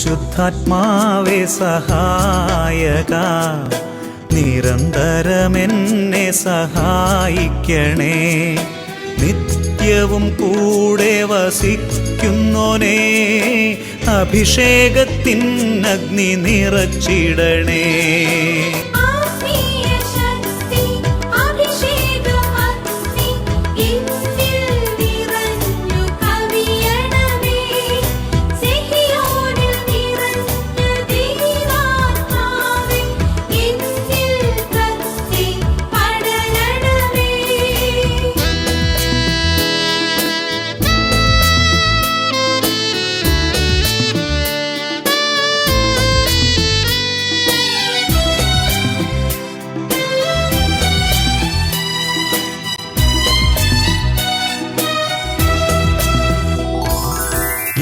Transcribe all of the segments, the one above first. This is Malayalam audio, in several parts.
പരിശുദ്ധാത്മാവേ സഹായക, നിരന്തരമെന്നെ സഹായിക്കണേ. നിത്യവും കൂടെ വസിക്കുന്നോനേ, അഭിഷേകത്തിൻ അഗ്നി നിറച്ചിടണേ.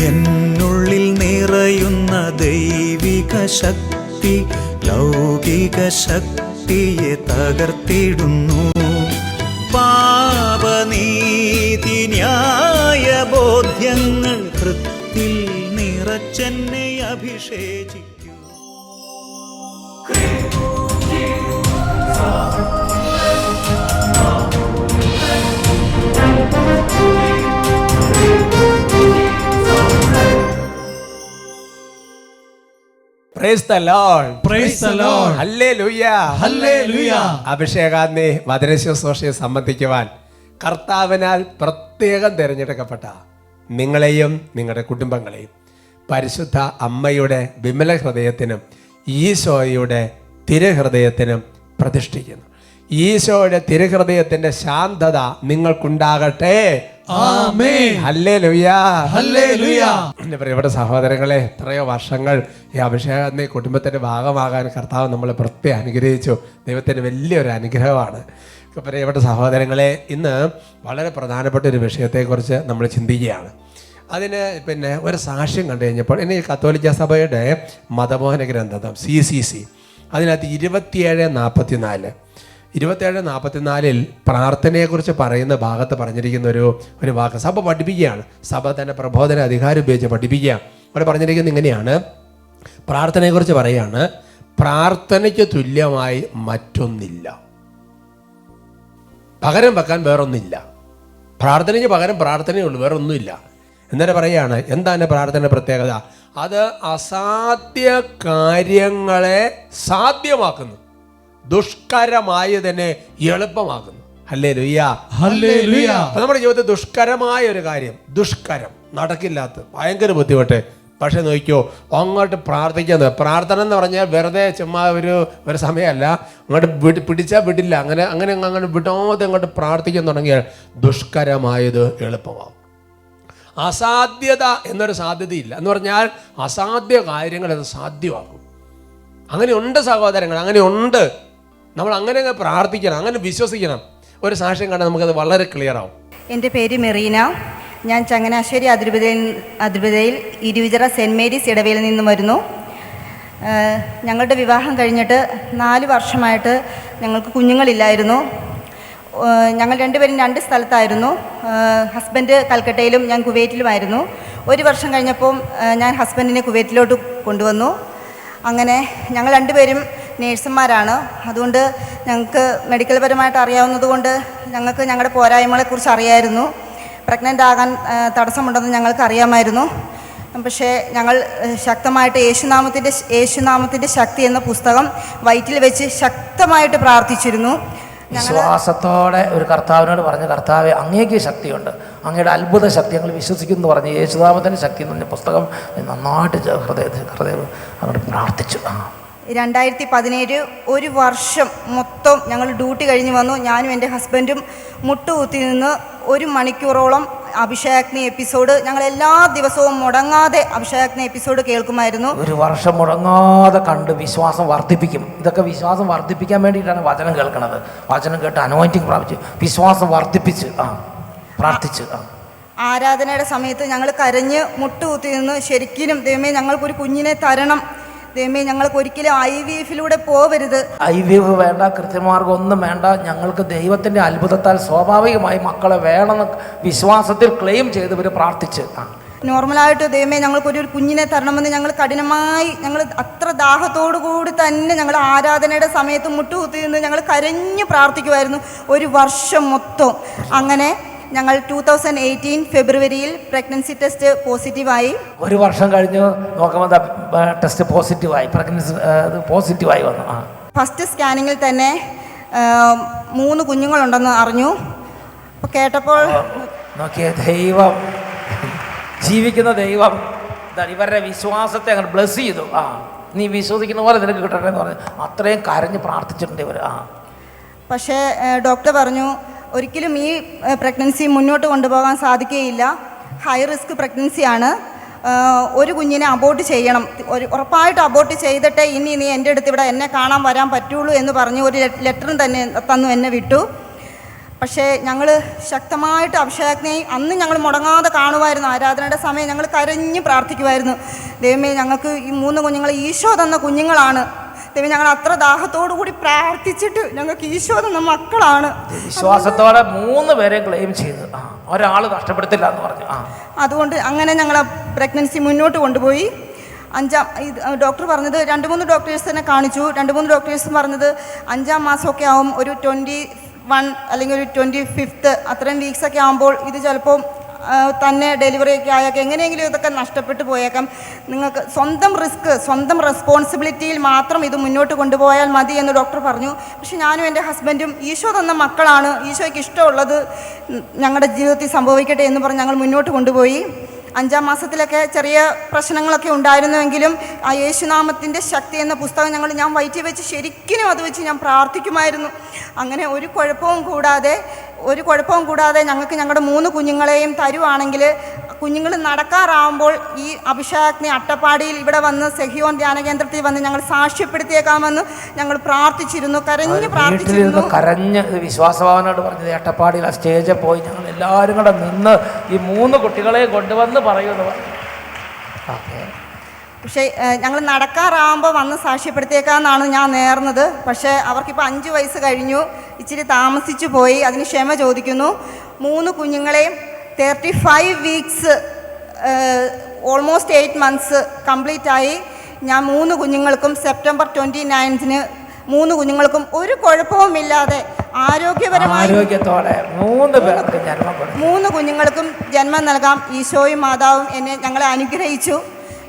എന്നുള്ളിൽ നിറയുന്ന ദൈവിക ശക്തി ലൗകിക ശക്തിയെ തകർത്തിടുന്നു. പാപനീതി ന്യായ ബോധ്യങ്ങൾ ഹൃത്തിൽ നിറച്ചെന്നെ അഭിഷേചിക്കൂ. Praise the Lord. Praise the Lord. Hallelujah. Hallelujah. അഭിഷേകാഗ്നി വചനശുശ്രൂഷയെ സംബന്ധിക്കുവാൻ കർത്താവിനാൽ പ്രത്യേകം തിരഞ്ഞെടുക്കപ്പെട്ട നിങ്ങളെയും നിങ്ങളുടെ കുടുംബങ്ങളെയും പരിശുദ്ധ അമ്മയുടെ വിമല ഹൃദയത്തിനും ഈശോയുടെ തിരുഹൃദയത്തിനും പ്രതിഷ്ഠിക്കുന്നു. ഈശോയുടെ തിരുഹൃദയത്തിന്റെ ശാന്തത നിങ്ങൾക്കുണ്ടാകട്ടെ. ആമേൻ. ഹല്ലേലൂയ. ഹല്ലേലൂയ. എൻ്റെ പ്രിയപ്പെട്ട സഹോദരങ്ങളെ, എത്രയോ വർഷങ്ങൾ ഈ അഭിഷേകത്തിന്റെ കുടുംബത്തിന്റെ ഭാഗമാകാൻ കർത്താവ് നമ്മളെ പ്രത്യേകം അനുഗ്രഹിച്ചു. ദൈവത്തിന് വലിയൊരു അനുഗ്രഹമാണ്. പ്രിയപ്പെട്ട സഹോദരങ്ങളെ, ഇന്ന് വളരെ പ്രധാനപ്പെട്ട ഒരു വിഷയത്തെക്കുറിച്ച് നമ്മൾ ചിന്തിക്കുകയാണ്. അതിന് ഒരു സാക്ഷ്യം കണ്ടു കഴിഞ്ഞപ്പോൾ ഇനി കത്തോലിക്ക സഭയുടെ മതബോധന ഗ്രന്ഥം CCC അതിനകത്ത് 27:44 പ്രാർത്ഥനയെക്കുറിച്ച് പറയുന്ന ഭാഗത്ത് പറഞ്ഞിരിക്കുന്ന ഒരു വാക്ക് സഭ പഠിപ്പിക്കുകയാണ്. സഭ തന്നെ പ്രബോധന അധികാരം ഉപയോഗിച്ച് പഠിപ്പിക്കുക. അവിടെ പറഞ്ഞിരിക്കുന്നത് ഇങ്ങനെയാണ്. പ്രാർത്ഥനയെക്കുറിച്ച് പറയുകയാണ്, പ്രാർത്ഥനയ്ക്ക് തുല്യമായി മറ്റൊന്നില്ല, പകരം വെക്കാൻ വേറൊന്നില്ല. പ്രാർത്ഥനയ്ക്ക് പകരം പ്രാർത്ഥനയുള്ളൂ, വേറൊന്നുമില്ല. എന്നിട്ട് പറയുകയാണ്, എന്താണ് പ്രാർത്ഥന പ്രത്യേകത? അത് അസാധ്യ കാര്യങ്ങളെ സാധ്യമാക്കുന്നു, ദുഷ്കരമായതിനെ എളുപ്പമാക്കുന്നു. ഹല്ലേലൂയ. ഹല്ലേലൂയ. നമ്മുടെ ജീവിതത്തിൽ ദുഷ്കരമായ ഒരു കാര്യം, ദുഷ്കരം, നടക്കില്ലാത്ത ഭയങ്കര ബുദ്ധിമുട്ട്. പക്ഷെ നോക്കിയോ, അങ്ങോട്ട് പ്രാർത്ഥിക്കുന്നത്. പ്രാർത്ഥന എന്ന് പറഞ്ഞാൽ വെറുതെ ചുമ്മാ ഒരു സമയമല്ല. അങ്ങോട്ട് പിടിച്ചാൽ വിടില്ല. അങ്ങനെ വിടാതെ അങ്ങോട്ട് പ്രാർത്ഥിക്കാൻ തുടങ്ങിയാൽ ദുഷ്കരമായത് എളുപ്പമാകും. അസാധ്യത എന്നൊരു സാധ്യതയില്ല എന്ന് പറഞ്ഞാൽ അസാധ്യ കാര്യങ്ങൾ അത് സാധ്യമാക്കും. അങ്ങനെയുണ്ട് സഹോദരങ്ങൾ, അങ്ങനെയുണ്ട്. നമ്മൾ അങ്ങനെ പ്രാർത്ഥിക്കണം, അങ്ങനെ വിശ്വസിക്കണം. ഒരു സാക്ഷ്യം കണ്ടാൽ നമുക്കത് വളരെ ക്ലിയർ ആവും. എൻ്റെ പേര് മെറീന. ഞാൻ ചങ്ങനാശ്ശേരി അതിരൂപതയിൽ ഇരുവിചിറ സെൻറ്റ് മേരീസ് ഇടവയിൽ നിന്നും വരുന്നു. ഞങ്ങളുടെ വിവാഹം കഴിഞ്ഞിട്ട് 4 വർഷമായിട്ട് ഞങ്ങൾക്ക് കുഞ്ഞുങ്ങളില്ലായിരുന്നു. ഞങ്ങൾ രണ്ടുപേരും 2 സ്ഥലത്തായിരുന്നു. ഹസ്ബൻഡ് കൽക്കട്ടയിലും ഞാൻ കുവൈറ്റിലുമായിരുന്നു. 1 വർഷം കഴിഞ്ഞപ്പോൾ ഞാൻ ഹസ്ബൻഡിനെ കുവൈറ്റിലോട്ട് കൊണ്ടുവന്നു. അങ്ങനെ ഞങ്ങൾ രണ്ടുപേരും നേഴ്സുമാരാണ്. അതുകൊണ്ട് ഞങ്ങൾക്ക് മെഡിക്കൽ പരമായിട്ട് അറിയാവുന്നത് കൊണ്ട് ഞങ്ങൾക്ക് ഞങ്ങളുടെ പോരായ്മകളെക്കുറിച്ച് അറിയായിരുന്നു. പ്രഗ്നൻ്റ് ആകാൻ തടസ്സമുണ്ടെന്ന് ഞങ്ങൾക്ക് അറിയാമായിരുന്നു. പക്ഷേ ഞങ്ങൾ ശക്തമായിട്ട് യേശുനാമത്തിൻ്റെ ശക്തി എന്ന പുസ്തകം വയറ്റിൽ വെച്ച് ശക്തമായിട്ട് പ്രാർത്ഥിച്ചിരുന്നു. വിശ്വാസത്തോടെ ഒരു കർത്താവിനോട് പറഞ്ഞ, കർത്താവെ അങ്ങേക്ക് ശക്തിയുണ്ട്, അങ്ങയുടെ അത്ഭുത ശക്തി ഞങ്ങൾ വിശ്വസിക്കുന്നു പറഞ്ഞ് യേശുനാമത്തിൻ്റെ ശക്തി എന്ന് പറഞ്ഞ പുസ്തകം നന്നായിട്ട് ഹൃദയം അങ്ങോട്ട് പ്രാർത്ഥിച്ചു. 2017 1 വർഷം മൊത്തം ഞങ്ങൾ ഡ്യൂട്ടി കഴിഞ്ഞ് വന്നു. ഞാനും എൻ്റെ ഹസ്ബൻഡും മുട്ടുകുത്തി നിന്ന് 1 മണിക്കൂറോളം അഭിഷേകാഗ്നി എപ്പിസോഡ് ഞങ്ങൾ എല്ലാ ദിവസവും മുടങ്ങാതെ അഭിഷേകാഗ്നി എപ്പിസോഡ് കേൾക്കുമായിരുന്നു. 1 വർഷം മുടങ്ങാതെ കണ്ട് വിശ്വാസം വർദ്ധിപ്പിക്കും. ഇതൊക്കെ വിശ്വാസം വർദ്ധിപ്പിക്കാൻ വേണ്ടിയിട്ടാണ് വചനം കേൾക്കുന്നത്. വചനം കേട്ട് അനോയിന്റിങ് പ്രാപിച്ച് വിശ്വാസം വർദ്ധിപ്പിച്ച് പ്രാർത്ഥിച്ച് ആരാധനയുടെ സമയത്ത് ഞങ്ങൾ കരഞ്ഞ് മുട്ടുകുത്തി നിന്ന് ശരിക്കും ദൈവമേ ഞങ്ങൾക്കൊരു കുഞ്ഞിനെ തരണം, ദൈവമേ ഞങ്ങൾക്ക് ഒരിക്കലും IVF-ലൂടെ പോവരുത്. IVF വേണ്ട, കൃത്യമാർഗം ഒന്നും വേണ്ട, ഞങ്ങൾക്ക് ദൈവത്തിൻ്റെ അത്ഭുതത്താൽ സ്വാഭാവികമായി മക്കളെ വേണമെന്ന് വിശ്വാസത്തിൽ ക്ലെയിം ചെയ്തവർ പ്രാർത്ഥിച്ച് നോർമലായിട്ട് ദൈവമേ ഞങ്ങൾക്കൊരു കുഞ്ഞിനെ തരണമെന്ന് ഞങ്ങൾ കഠിനമായി ഞങ്ങൾ അത്ര ദാഹത്തോടു കൂടി തന്നെ ഞങ്ങൾ ആരാധനയുടെ സമയത്ത് മുട്ടുകുത്തി നിന്ന് ഞങ്ങൾ കരഞ്ഞു പ്രാർത്ഥിക്കുമായിരുന്നു ഒരു വർഷം മൊത്തം. അങ്ങനെ ഞങ്ങൾ 2018 ഫെബ്രുവരിയിൽ പ്രഗ്നൻസി ടെസ്റ്റ് പോസിറ്റീവായി. ഒരു വർഷം കഴിഞ്ഞ് നോക്കുമ്പോൾ ടെസ്റ്റ് പോസിറ്റീവായി, പ്രഗ്നൻസി പോസിറ്റീവായി വന്നു. ഫസ്റ്റ് സ്കാനിങ്ങിൽ തന്നെ 3 കുഞ്ഞുങ്ങളുണ്ടെന്ന് അറിഞ്ഞു. അപ്പോൾ കേട്ടപ്പോൾ നോക്കിയ ദൈവം, ജീവിക്കുന്ന ദൈവം ഇവരുടെ വിശ്വാസത്തെ അങ്ങനെ ബ്ലെസ് ചെയ്തു. നീ വിശ്വസിക്കുന്ന പോലെ നിനക്ക് കിട്ടട്ടെ എന്ന് പറഞ്ഞു. അത്രയും കരഞ്ഞ് പ്രാർത്ഥിച്ചിട്ടുണ്ട് ഇവർ. പക്ഷേ ഡോക്ടർ പറഞ്ഞു ഒരിക്കലും ഈ പ്രഗ്നൻസി മുന്നോട്ട് കൊണ്ടുപോകാൻ സാധിക്കുകയില്ല, ഹൈ റിസ്ക് പ്രഗ്നൻസിയാണ്, ഒരു കുഞ്ഞിനെ അബോർട്ട് ചെയ്യണം, ഉറപ്പായിട്ട് അബോർട്ട് ചെയ്തിട്ടേ ഇനി നീ എൻ്റെ അടുത്ത് ഇവിടെ എന്നെ കാണാൻ വരാൻ പറ്റുള്ളൂ എന്ന് പറഞ്ഞ് ഒരു ലെറ്ററും തന്നെ തന്നു, എന്നെ വിട്ടു. പക്ഷേ ഞങ്ങൾ ശക്തമായിട്ട് അഭിഷേകത്തിനെ അന്ന് ഞങ്ങൾ മുടങ്ങാതെ കാണുമായിരുന്നു. ആരാധനയുടെ സമയം ഞങ്ങൾ കരഞ്ഞ് പ്രാർത്ഥിക്കുമായിരുന്നു, ദൈവമേ ഞങ്ങൾക്ക് ഈ 3 കുഞ്ഞുങ്ങൾ ഈശോ തന്ന കുഞ്ഞുങ്ങളാണ്, ദൈവം ഞങ്ങൾ അത്ര ദാഹത്തോടു കൂടി പ്രാർത്ഥിച്ചിട്ട് ഞങ്ങൾക്ക് ഈശോ തന്ന മക്കളാണ്. വിശ്വാസത്തോടെ 3 പേരെ ക്ലെയിം ചെയ്ത്, ഒരാൾ നഷ്ടപ്പെടുത്തില്ല എന്ന് പറഞ്ഞു. അതുകൊണ്ട് അങ്ങനെ ഞങ്ങൾ പ്രഗ്നൻസി മുന്നോട്ട് കൊണ്ടുപോയി. ഡോക്ടർ പറഞ്ഞത് 2-3 ഡോക്ടേഴ്സ് തന്നെ കാണിച്ചു. 2-3 ഡോക്ടേഴ്സും പറഞ്ഞത് 5-ാം മാസമൊക്കെ ആവും, ഒരു 21 അല്ലെങ്കിൽ ഒരു 25th അത്രയും വീക്സൊക്കെ ആകുമ്പോൾ ഇത് ചിലപ്പോൾ തന്നെ ഡെലിവറിയൊക്കെ ആയേക്കാം, എങ്ങനെയെങ്കിലും ഇതൊക്കെ നഷ്ടപ്പെട്ടു പോയേക്കാം, നിങ്ങൾക്ക് സ്വന്തം റിസ്ക് സ്വന്തം റെസ്പോൺസിബിലിറ്റിയിൽ മാത്രം ഇത് മുന്നോട്ട് കൊണ്ടുപോയാൽ മതി എന്ന് ഡോക്ടർ പറഞ്ഞു. പക്ഷേ ഞാനും എൻ്റെ ഹസ്ബൻഡും ഈശോ തന്ന മക്കളാണ്, ഈശോയ്ക്ക് ഇഷ്ടമുള്ളത് ഞങ്ങളുടെ ജീവിതത്തിൽ സംഭവിക്കട്ടെ എന്ന് പറഞ്ഞ് ഞങ്ങൾ മുന്നോട്ട് കൊണ്ടുപോയി. 5-ാം മാസത്തിലൊക്കെ ചെറിയ പ്രശ്നങ്ങളൊക്കെ ഉണ്ടായിരുന്നുവെങ്കിലും ആ യേശുനാമത്തിൻ്റെ ശക്തി എന്ന പുസ്തകം ഞാൻ വയറ്റിൽ വെച്ച് ശരിക്കും അത് വെച്ച് ഞാൻ പ്രാർത്ഥിക്കുമായിരുന്നു. അങ്ങനെ ഒരു കുഴപ്പവും കൂടാതെ ഞങ്ങൾക്ക് ഞങ്ങളുടെ 3 കുഞ്ഞുങ്ങളെയും തരുവാണെങ്കിൽ കുഞ്ഞുങ്ങൾ നടക്കാറാവുമ്പോൾ ഈ അഭിഷേകത്തിനെ അട്ടപ്പാടിയിൽ ഇവിടെ വന്ന് സെഹിയോൻ ധ്യാന കേന്ദ്രത്തിൽ വന്ന് ഞങ്ങൾ സാക്ഷ്യപ്പെടുത്തിയേക്കാമെന്ന് ഞങ്ങൾ പ്രാർത്ഥിച്ചിരുന്നു, കരഞ്ഞ് വിശ്വാസഭാവനോട് പറഞ്ഞത്. അട്ടപ്പാടിയിൽ ആ സ്റ്റേജിൽ പോയി ഞങ്ങൾ എല്ലാവരും കൂടെ നിന്ന് ഈ 3 കുട്ടികളെ കൊണ്ടുവന്ന് പറയുമെന്ന് പറഞ്ഞു. പക്ഷേ ഞങ്ങൾ നടക്കാറാകുമ്പോൾ വന്ന് സാക്ഷ്യപ്പെടുത്തിയേക്കാമെന്നാണ് ഞാൻ നേർന്നത്. പക്ഷേ അവർക്കിപ്പോൾ 5 വയസ്സ് കഴിഞ്ഞു, ഇച്ചിരി താമസിച്ചു പോയി, അതിന് ക്ഷമ ചോദിക്കുന്നു. 3 കുഞ്ഞുങ്ങളെയും 35 വീക്സ് ഓൾമോസ്റ്റ് 8 മന്ത്സ് കംപ്ലീറ്റ് ആയി. ഞാൻ 3 കുഞ്ഞുങ്ങൾക്കും സെപ്റ്റംബർ 29-ന് 3 കുഞ്ഞുങ്ങൾക്കും ഒരു കുഴപ്പവുമില്ലാതെ ആരോഗ്യത്തോടെ 3 കുഞ്ഞുങ്ങൾക്കും ജന്മം നൽകാം. ഈശോയും മാതാവും ഞങ്ങളെ അനുഗ്രഹിച്ചു.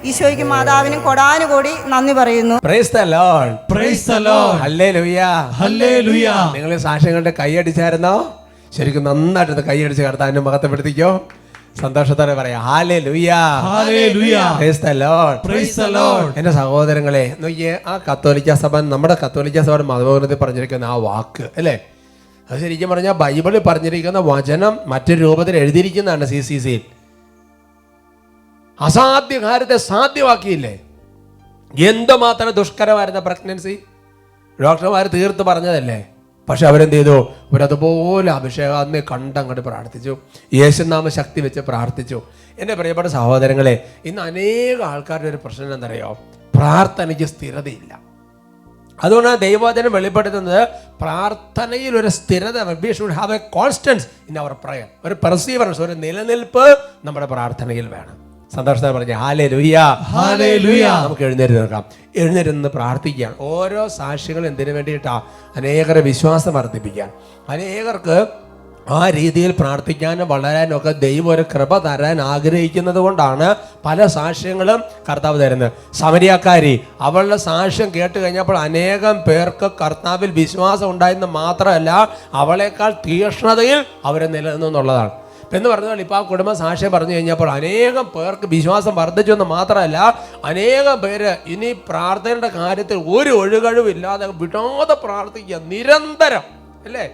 ഈശോയ്ക്ക് മാതാവിനും കൊടാനുകൂടി നന്ദി പറയുന്നു. Price the Lord, praise the Lord, hallelujah, hallelujah. നിങ്ങൾ സാക്ഷ്യങ്ങളുടെ കൈയടിച്ചായിരുന്നോ? ശരിക്കും നന്നായിട്ട് കൈയടിച്ച് കർത്താവിനെ മഹത്വപ്പെടുത്തിക്കോ. സന്തോഷത്തോടെ പറയാം hallelujah, hallelujah, price the Lord, praise the Lord. എൻ്റെ സഹോദരങ്ങളെ നോക്കിയേ, ആ കത്തോലിക്ക സഭ, നമ്മുടെ കത്തോലിക്ക സഭയുടെ മതബോധനത്തിൽ പറഞ്ഞിരിക്കുന്ന ആ വാക്ക് അല്ലേ, അത് ശരിക്കും പറഞ്ഞാൽ ബൈബിളിൽ പറഞ്ഞിരിക്കുന്ന വചനം മറ്റൊരു രൂപത്തിൽ എഴുതിയിരിക്കുന്നതാണ്. CCCയിൽ അസാധ്യ കാര്യത്തെ സാധ്യമാക്കിയില്ലേ? എന്തുമാത്രം ദുഷ്കരമായിരുന്ന പ്രഗ്നൻസി ഡോക്ടർമാർ തീർത്ത് പറഞ്ഞതല്ലേ. പക്ഷെ അവരെന്ത് ചെയ്തു? അവരതുപോലെ അഭിഷേകം അന്ന് കണ്ടങ്ങോട്ട് പ്രാർത്ഥിച്ചു, യേശുനാമ ശക്തി വെച്ച് പ്രാർത്ഥിച്ചു. എൻ്റെ പ്രിയപ്പെട്ട സഹോദരങ്ങളെ, ഇന്ന് അനേക ആൾക്കാരുടെ ഒരു പ്രശ്നം എന്താണെന്നറിയോ? പ്രാർത്ഥനയ്ക്ക് സ്ഥിരതയില്ല. അതുകൊണ്ടാണ് ദൈവവചനം വെളിപ്പെടുത്തുന്നത് പ്രാർത്ഥനയിൽ ഒരു സ്ഥിരത. We should have a constancy in our prayer. ഒരു പെർസീവറൻസ്, ഒരു നിലനിൽപ്പ് നമ്മുടെ പ്രാർത്ഥനയിൽ വേണം. സന്തോഷത്തോടെ പറഞ്ഞ ഹല്ലേലൂയ, ഹല്ലേലൂയ. നമുക്ക് എഴുന്നേറ്റ് നിൽക്കാം. എഴുന്നേറ്റ് പ്രാർത്ഥിക്കുകയാണ്. ഓരോ സാക്ഷികൾ എന്തിനു വേണ്ടിയിട്ടാ? അനേകരെ വിശ്വാസം വർദ്ധിപ്പിക്കാൻ, അനേകർക്ക് ആ രീതിയിൽ പ്രാർത്ഥിക്കാനും വളരാനും ഒക്കെ ദൈവം ഒരു കൃപ തരാൻ ആഗ്രഹിക്കുന്നത് കൊണ്ടാണ് പല സാക്ഷ്യങ്ങളും കർത്താവ് തരുന്നത്. സമരിയാക്കാരി അവളുടെ സാക്ഷ്യം കേട്ട് കഴിഞ്ഞപ്പോൾ അനേകം പേർക്ക് കർത്താവിൽ വിശ്വാസം ഉണ്ടായെന്ന് മാത്രമല്ല, അവളെക്കാൾ തീക്ഷ്ണതയിൽ അവരെ നിലനിന്നു എന്നുള്ളതാണ്. എന്ന് പറഞ്ഞാൽ ഇപ്പോൾ ആ കുടുംബം സാക്ഷ്യം പറഞ്ഞു കഴിഞ്ഞപ്പോൾ അനേകം പേർക്ക് വിശ്വാസം വർദ്ധിച്ചു എന്ന് മാത്രമല്ല, അനേകം പേര് ഇനി പ്രാർത്ഥനയുടെ കാര്യത്തിൽ ഒരു ഒഴുകഴിവില്ലാതെ വിടാതെ പ്രാർത്ഥിക്കുക, നിരന്തരം അല്ലേ?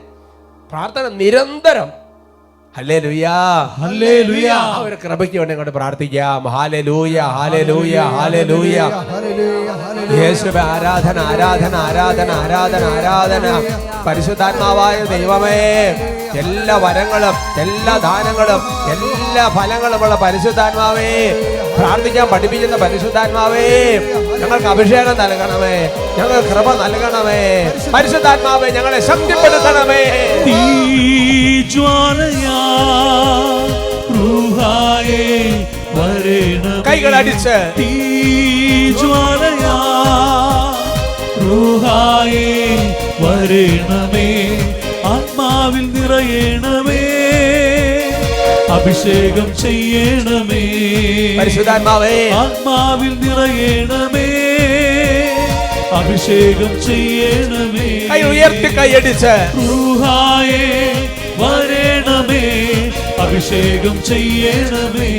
പ്രാർത്ഥന നിരന്തരം. Hallelujah, hallelujah. ഒരു കൃപയ്ക്ക് വേണ്ടി അങ്ങോട്ട് പ്രാർത്ഥിക്കാം. Hallelujah, hallelujah, hallelujah. യേശുവേ, ആരാധന, ആരാധന, ആരാധന, ആരാധന, ആരാധന. പരിശുദ്ധാത്മാവായ ദൈവമേ, എല്ലാ വരങ്ങളും എല്ലാ ദാനങ്ങളും എല്ലാ ഫലങ്ങളുമുള്ള പരിശുദ്ധാത്മാവേ, പ്രാർത്ഥിക്കാൻ പഠിപ്പിക്കുന്ന പരിശുദ്ധാത്മാവേ, ഞങ്ങൾക്ക് അഭിഷേകം നൽകണമേ, ഞങ്ങൾക്ക് കൃപ നൽകണമേ. പരിശുദ്ധാത്മാവേ, ഞങ്ങളെ ശക്തിപ്പെടുത്തണമേ. തീജ്വാലയാ റൂഹായേ വരേണമേ. കൈകളടിച്ച് തീജ്വാലയാ റൂഹായേ വരേണമേ. ആത്മാവിൽ നിറയണമേ, അഭിഷേകം ചെയ്യണമേ. പരിശുദ്ധാത്മാവേ, ആത്മാവിൽ നിറയണമേ, അഭിഷേകം ചെയ്യണമേ. കൈ ഉയർത്തി കൈയടിച്ച് റൂഹായേ വരേണമേ, അഭിഷേകം ചെയ്യണമേ.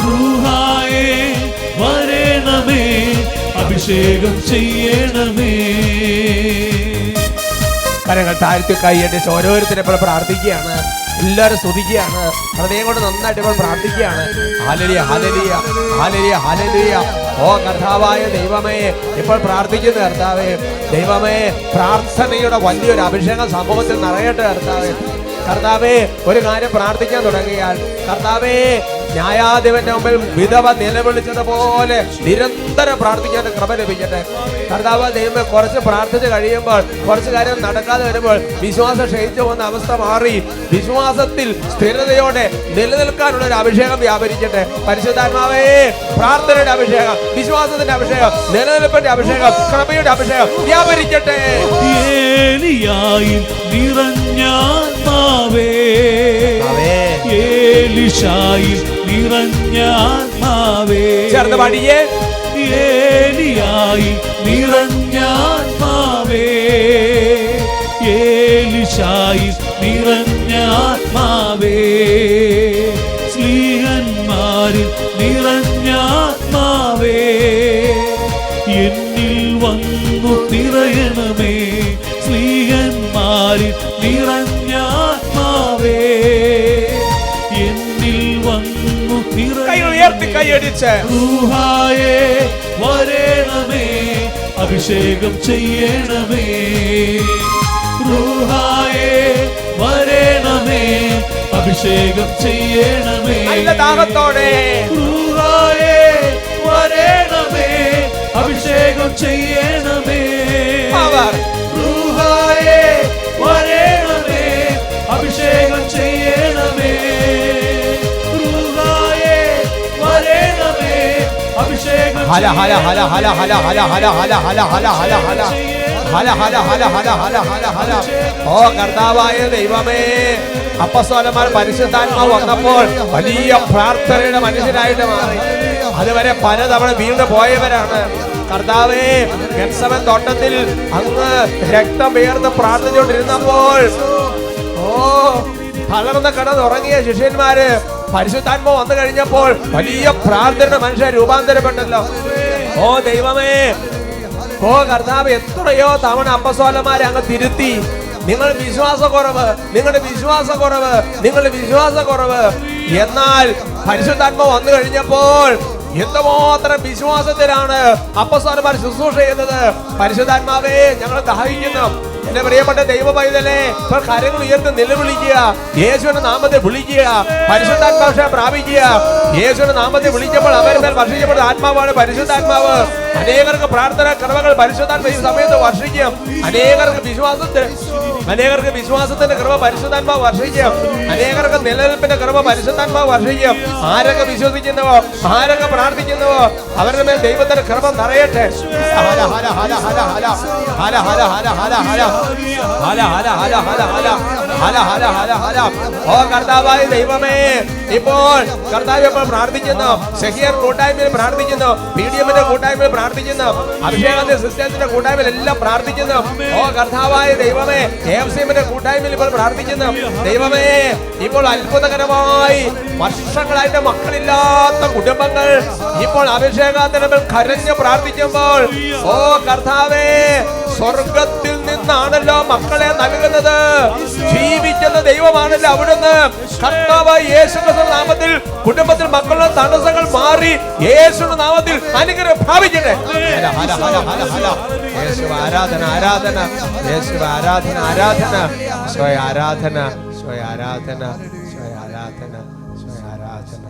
റൂഹായേ വരേണമേ, അഭിഷേകം ചെയ്യണമേ. കരങ്ങൾ താഴ്ത്തി കൈയടിച്ച് ഓരോരുത്തരെ ഇപ്പോൾ പ്രാർത്ഥിക്കുകയാണ്. എല്ലാവരും സ്തുതിക്കുകയാണ്. ഹൃദയം കൊണ്ട് നന്നായിട്ട് ഇപ്പോൾ പ്രാർത്ഥിക്കുകയാണ്. Hallelujah, hallelujah, hallelujah, hallelujah. ഓ കർത്താവായ ദൈവമേ, ഇപ്പോൾ പ്രാർത്ഥിക്കുന്ന കർത്താവേ, ദൈവമേ, പ്രാർത്ഥനയുടെ വലിയൊരു അഭിഷേകം സമൂഹത്തിൽ നിറയട്ടെ കർത്താവേ. കർത്താവേ, ഒരു കാര്യം പ്രാർത്ഥിക്കാൻ തുടങ്ങിയാൽ കർത്താവേ, ന്യായാധിപന്റെ മുമ്പിൽ വിധവ നിലവിളിച്ചതുപോലെ നിരന്തരം പ്രാർത്ഥിക്കാൻ കൃപ ലഭിക്കട്ടെ കർത്താവ്. ദൈവമേ, കുറച്ച് പ്രാർത്ഥിച്ച് കഴിയുമ്പോൾ കുറച്ച് കാര്യം നടക്കാതെ വരുമ്പോൾ വിശ്വാസം ക്ഷയിച്ചു പോകുന്ന അവസ്ഥ മാറി വിശ്വാസത്തിൽ സ്ഥിരതയോടെ നിലനിൽക്കാനുള്ള ഒരു അഭിഷേകം വ്യാപരിക്കട്ടെ. പരിശുദ്ധാത്മാവേ, പ്രാർത്ഥനയുടെ അഭിഷേകം, വിശ്വാസത്തിന്റെ അഭിഷേകം, നിലനിൽപ്പിന്റെ അഭിഷേകം, കൃപയുടെ അഭിഷേകം വ്യാപരിക്കട്ടെ. ഏലിയായിൽ നിറഞ്ഞാത്മാവേ, ഏലിശായിൽ നിറഞ്ഞാത്മാവേ. ചേർന്ന് പാടിയേ. ഏലിയായിൽ നിറഞ്ഞാത്മാവേ, ഏലിശായിൽ നിറഞ്ഞാത്മാവേ. സ്ലീഹന്മാരിൽ നിറഞ്ഞാത്മാവേ, എന്നിൽ വന്നു നിറയണമേ. സ്ലീഹന്മാരിൽ നിറഞ്ഞാത്മാവേ, എന്നിൽ വന്നു ഉയർത്തി കൈയടിച്ച് റൂഹായേ വരേണമേ, അഭിഷേകം ചെയ്യണമേ. റൂഹായേ വരേണമേ, അഭിഷേകം ചെയ്യണമേ. നല്ല ദാഹത്തോടെ റൂഹായേ വരേണമേ, അഭിഷേകം ചെയ്യണമേ. റൂഹായേ വരേണമേ, അഭിഷേകം ചെയ്യണമേ. റൂഹായേ വരേണമേ, അഭിഷേകം ഹല ഹല ഹല ഹല ഹല ഹല ഹല ഹല ഹല ഹല ഹല ഹല ഹല ഹല ഹല ഹല ഹല ഹല ഹല. ഓ കർത്താവായ ദൈവമേ, അപ്പസ്തോലന്മാർ പരിശുദ്ധാത്മാവ് വന്നപ്പോൾ വലിയ പ്രാർത്ഥനയുടെ മനുഷ്യരായിട്ട് മാറി. അതുവരെ പലതവണ വീണ്ടും പോയവരാണ്. കർത്താവേ, ഗെത്സമൻ തോട്ടത്തിൽ അങ്ങ് രക്തം വേർന്ന് പ്രാർത്ഥിച്ചുകൊണ്ടിരുന്നപ്പോൾ ഓ തളർന്ന് കിടന്നുറങ്ങിയ ശിഷ്യന്മാര് പരിശുദ്ധാത്മാവ് വന്നു കഴിഞ്ഞപ്പോൾ വലിയ പ്രാർത്ഥന മനുഷ്യർ രൂപാന്തരപ്പെട്ടല്ലോ. ഓ ദൈവമേ, ഓ കർത്താവ്, എത്രയോ തവണ അപ്പസ്തോലന്മാരെ അങ്ങ് തിരുത്തി. നിങ്ങളുടെ വിശ്വാസക്കുറവ്, നിങ്ങളുടെ വിശ്വാസക്കുറവ്, നിങ്ങളുടെ വിശ്വാസക്കുറവ്. എന്നാൽ പരിശുദ്ധാത്മാവ് വന്നു കഴിഞ്ഞപ്പോൾ എന്തുമാത്രം വിശ്വാസത്തിലാണ് അപ്പസ്തോലന്മാർ ശുശ്രൂഷ ചെയ്യുന്നത്. പരിശുദ്ധാത്മാവേ, ഞങ്ങൾ ദാഹിക്കുന്നു. എന്റെ പ്രിയപ്പെട്ട ദൈവ പൈതലേ, ഇപ്പോൾ കരങ്ങൾ ഉയർത്തി നിലവിളിക്കുക. യേശുവിന്റെ നാമത്തെ വിളിക്കുക. പരിശുദ്ധാത്മാവിനെ പ്രാപിക്കുക. യേശുവിന്റെ നാമത്തെ വിളിച്ചപ്പോൾ അവരുടെ മേൽ വർഷിക്കപ്പെട്ട ആത്മാവാണ് പരിശുദ്ധാത്മാവ്. അനേകർക്ക് പ്രാർത്ഥന കൃപകൾ പരിശുദ്ധാത്മ ഈ സമയത്ത് വർഷിക്കും. അനേകർക്ക് വിശ്വാസത്തിന്റെ കൃപ പരിശുദ്ധാത്മാവ് വർഷിക്കും. അനേകർക്ക് നിലനിൽപ്പിന്റെ കൃപ പരിശുദ്ധാത്മാവ് വർഷിക്കും. ആരൊക്കെ വിശ്വസിക്കുന്നുവോ, ആരൊക്കെ പ്രാർത്ഥിക്കുന്നുവോ, അവരുടെ മേൽ ദൈവത്തിന്റെ കൃപ നിറയട്ടെ. ഹല ഹല ഹല ഹല ഹല ഹല ഹല ഹല ഹല ഹല ഹല ഹല ഹല ഹല ഹല ഹല ഹല ഹല ഹല. ഓ കർത്താവായ ദൈവമേ, ഇപ്പോൾ കർത്താവ് ഇപ്പോൾ പ്രാർത്ഥിക്കുന്നു. സെഹിയർ കൂട്ടായ്മയിൽ പ്രാർത്ഥിക്കുന്നു. PDM-ന്റെ കൂട്ടായ്മയിൽ പ്രാർത്ഥിക്കുന്നു. അഭിഷേകത്തിന്റെ സിസ്റ്റേഴ്സിന്റെ കൂട്ടായ്മയിൽ എല്ലാം പ്രാർത്ഥിക്കുന്നു. ഓ കർത്താവായ ദൈവമേ, AFCM-ന്റെ കൂട്ടായ്മയിൽ ഇപ്പോൾ പ്രാർത്ഥിക്കുന്നു. ദൈവമേ, ഇപ്പോൾ അത്ഭുതകരമായി വർഷങ്ങളായിട്ട് മക്കളില്ലാത്ത കുടുംബങ്ങൾ ഇപ്പോൾ അഭിഷേകത്തിന്റെ മേൽ കരഞ്ഞു പ്രാർത്ഥിക്കുമ്പോൾ ഓ കർത്താവേ, സ്വർഗത്തിൽ നിന്നാണല്ലോ മക്കളെ നൽകുന്നത്. ജീവിക്കുന്ന ദൈവമാണല്ലോ അവിടുന്ന്. കർത്താവ് യേശുവിന്റെ നാമത്തിൽ കുടുംബത്തിൽ മക്കളുടെ തടസ്സങ്ങൾ മാറി യേശുവിന്റെ നാമത്തിൽ അനുഗ്രഹം പ്രാപിക്കട്ടെ. യേശു ആരാധന, ആരാധന, യേശു ആരാധന, ആരാധന, സ്വയ ആരാധന, സ്വയ ആരാധന, സ്വയ ആരാധന, സ്വയ ആരാധന.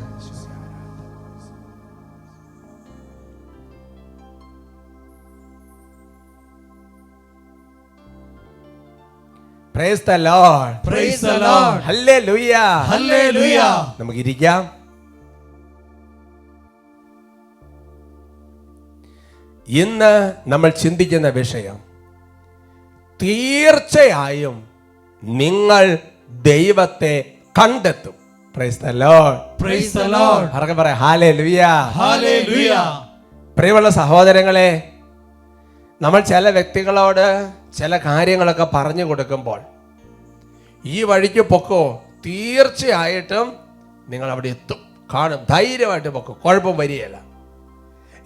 Praise the Lord. Praise the Lord. Hallelujah. Hallelujah. നമുക്ക് ഇരിക്കാം. ഇന്ന് നമ്മൾ ചിന്തിക്കുന്ന വിഷയം, തീർച്ചയായും നിങ്ങൾ ദൈവത്തെ കണ്ടെത്തും. Price the Lord. Praise the Lord. ആരൊക്കെ പറയാം ഹല്ലേലൂയ. Hallelujah. പ്രിയമുള്ള സഹോദരങ്ങളെ, നമ്മൾ ചില വ്യക്തികളോട് ചില കാര്യങ്ങളൊക്കെ പറഞ്ഞു കൊടുക്കുമ്പോൾ, ഈ വഴിക്ക് പൊക്കോ, തീർച്ചയായിട്ടും നിങ്ങൾ അവിടെ എത്തും, കാണും, ധൈര്യമായിട്ട് പൊക്കോ, കുഴപ്പം വരികയില്ല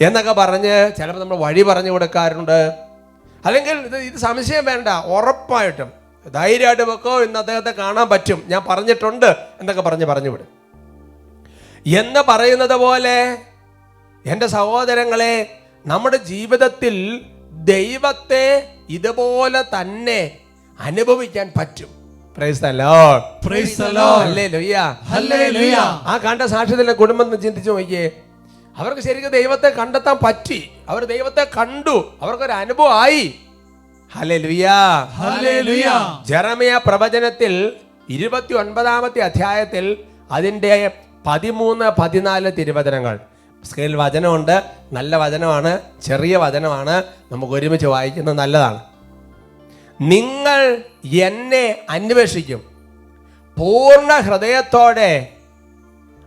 എന്നൊക്കെ പറഞ്ഞ് ചിലപ്പോൾ നമ്മൾ വഴി പറഞ്ഞു കൊടുക്കാറുണ്ട്. അല്ലെങ്കിൽ ഇത് സംശയം വേണ്ട, ഉറപ്പായിട്ടും ധൈര്യമായിട്ട് പൊക്കോ, ഇന്ന് അദ്ദേഹത്തെ കാണാൻ പറ്റും, ഞാൻ പറഞ്ഞിട്ടുണ്ട് എന്നൊക്കെ പറഞ്ഞു വിടും. എന്ന് പറയുന്നത് പോലെ എൻ്റെ സഹോദരങ്ങളെ, നമ്മുടെ ജീവിതത്തിൽ ദൈവത്തെ ഇതുപോലെ തന്നെ അനുഭവിക്കാൻ പറ്റും. Price the Lord. Praise the Lord. Hallelujah. Hallelujah. ആ കണ്ട സാക്ഷ്യത്തിലെ കുടുംബം ചിന്തിച്ചു നോക്കിയേ, അവർക്ക് ശരിക്കും ദൈവത്തെ കണ്ടെത്താൻ പറ്റി, അവർ ദൈവത്തെ കണ്ടു, അവർക്കൊരു അനുഭവമായി. ഹല്ലേലൂയ. Hallelujah. ജെറമിയ പ്രവചനത്തിൽ 29-ാമത്തെ അധ്യായത്തിൽ അതിൻ്റെ 13-14 തിരുവചനങ്ങൾ, സ്കെയിൽ വചനമുണ്ട്, നല്ല വചനമാണ്, ചെറിയ വചനമാണ്, നമുക്ക് ഒരുമിച്ച് വായിക്കുന്നത് നല്ലതാണ്. നിങ്ങൾ എന്നെ അന്വേഷിക്കും, പൂർണ്ണ ഹൃദയത്തോടെ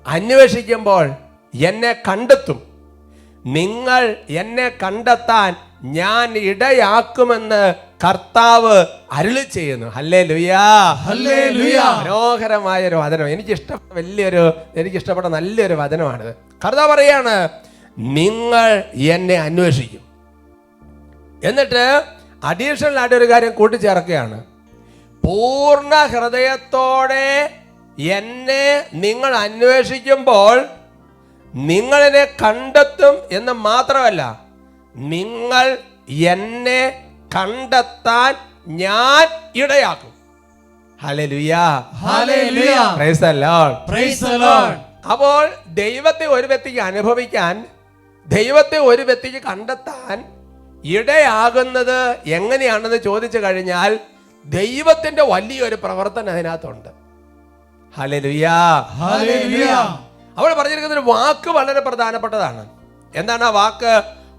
അന്വേഷിക്കുമ്പോൾ എന്നെ കണ്ടെത്തും. നിങ്ങൾ എന്നെ കണ്ടെത്താൻ ഞാൻ ഇടയാക്കുമെന്ന് കർത്താവ് അരുളി ചെയ്യുന്നു. ഹല്ലേലൂയാ. ഹല്ലേലൂയാ. മനോഹരമായ ഒരു വചനം, എനിക്കിഷ്ടപ്പെട്ട നല്ലൊരു വചനമാണിത്. കർത്താവ് പറയാണ്, നിങ്ങൾ എന്നെ അന്വേഷിക്കും. എന്നിട്ട് അഡീഷണൽ ആയിട്ട് ഒരു കാര്യം കൂട്ടിച്ചേർക്കുകയാണ്, പൂർണ്ണ ഹൃദയത്തോടെ എന്നെ നിങ്ങൾ അന്വേഷിക്കുമ്പോൾ നിങ്ങളെന്നെ കണ്ടെത്തും എന്ന് മാത്രമല്ല, നിങ്ങൾ എന്നെ കണ്ടെത്താൻ ഞാൻ ഇടയാക്കും. ഹല്ലേലൂയാ. Hallelujah. Price the Lord. Praise the Lord. അപ്പോൾ ദൈവത്തെ ഒരു വ്യക്തിക്ക് അനുഭവിക്കാൻ, ദൈവത്തെ ഒരു വ്യക്തിക്ക് കണ്ടെത്താൻ ഇടയാകുന്നത് എങ്ങനെയാണെന്ന് ചോദിച്ചു കഴിഞ്ഞാൽ, ദൈവത്തിന്റെ വലിയൊരു പ്രവർത്തനം അതിനകത്തുണ്ട്. ഹല്ലേലൂയാ. Hallelujah. അവൾ പറഞ്ഞിരിക്കുന്ന ഒരു വാക്ക് വളരെ പ്രധാനപ്പെട്ടതാണ്. എന്താണ് ആ വാക്ക്?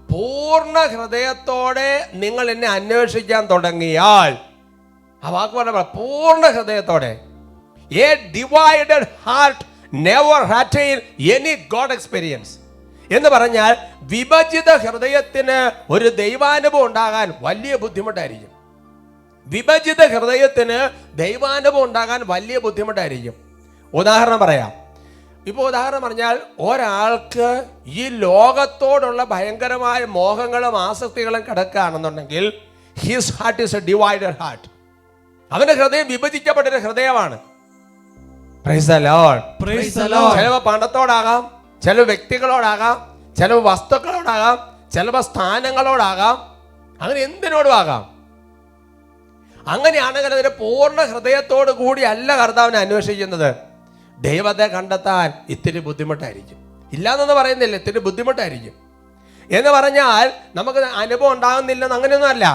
പൂർണ്ണ ഹൃദയത്തോടെ നിങ്ങൾ എന്നെ അന്വേഷിക്കാൻ തുടങ്ങിയാൽ. ആ വാക്ക് പറഞ്ഞ പൂർണ്ണ ഹൃദയത്തോടെ. A divided heart never attain any God experience എന്ന് പറഞ്ഞാൽ, വിഭജിത ഹൃദയത്തിന് ഒരു ദൈവാനുഭവം ഉണ്ടാകാൻ വലിയ ബുദ്ധിമുട്ടായിരിക്കും. വിഭജിത ഹൃദയത്തിന് ദൈവാനുഭവം ഉണ്ടാകാൻ വലിയ ബുദ്ധിമുട്ടായിരിക്കും. ഉദാഹരണം പറയാം. ഇപ്പോൾ ഉദാഹരണം പറഞ്ഞാൽ, ഒരാൾക്ക് ഈ ലോകത്തോടുള്ള ഭയങ്കരമായ മോഹങ്ങളും ആസക്തികളും കിടക്കുകയാണെന്നുണ്ടെങ്കിൽ, his heart is a divided heart. അവന്റെ ഹൃദയം വിഭജിക്കപ്പെട്ടൊരു ഹൃദയമാണ്. Praise the Lord. Praise the Lord. ചിലപ്പോൾ പണത്തോടാകാം, ചില വ്യക്തികളോടാകാം, ചില വസ്തുക്കളോടാകാം, ചിലപ്പോൾ സ്ഥാനങ്ങളോടാകാം, അങ്ങനെ എന്തിനോടും ആകാം. അങ്ങനെയാണെങ്കിൽ അതിന്റെ പൂർണ്ണ ഹൃദയത്തോടു കൂടി അല്ല കർത്താവിനെ അന്വേഷിക്കുന്നത്. ദൈവത്തെ കണ്ടെത്താൻ ഇത്തിരി ബുദ്ധിമുട്ടായിരിക്കും. ഇല്ലാന്നൊന്നും പറയുന്നില്ല, ഇത്തിരി ബുദ്ധിമുട്ടായിരിക്കും. എന്ന് പറഞ്ഞാൽ നമുക്ക് അനുഭവം ഉണ്ടാകുന്നില്ലെന്ന് അങ്ങനെയൊന്നും അല്ല.